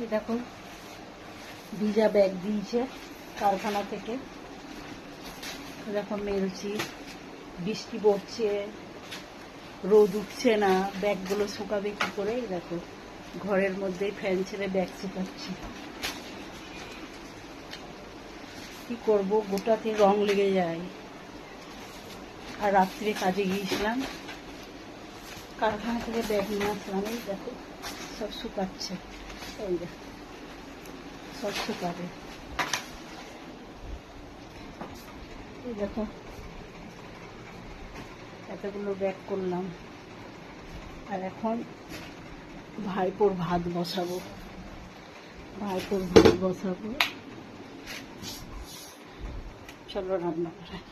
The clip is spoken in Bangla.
এই দেখো ভিজা ব্যাগ দিয়েছে কারখানা থেকে, দেখো মেলছি, বৃষ্টি পড়ছে, রোদ উঠছে না, ব্যাগগুলো শুকাবে কি করে? দেখো ঘরের মধ্যেই ফ্যান ছেড়ে ব্যাগ শুকাচ্ছি। কি করবো, গোটাতে রং লেগে যায়। আর রাত্রে কাজে গিয়েছিলাম, কারখানা থেকে ব্যাগ নিয়ে আসলাম, এই দেখো সব শুকাচ্ছে, এই দেখো সব শুকাবে। এই দেখো এতগুলো ব্যাগ করলাম, আর এখন ভাইপোর ভাত বসাবো, চলো রান্না করাই।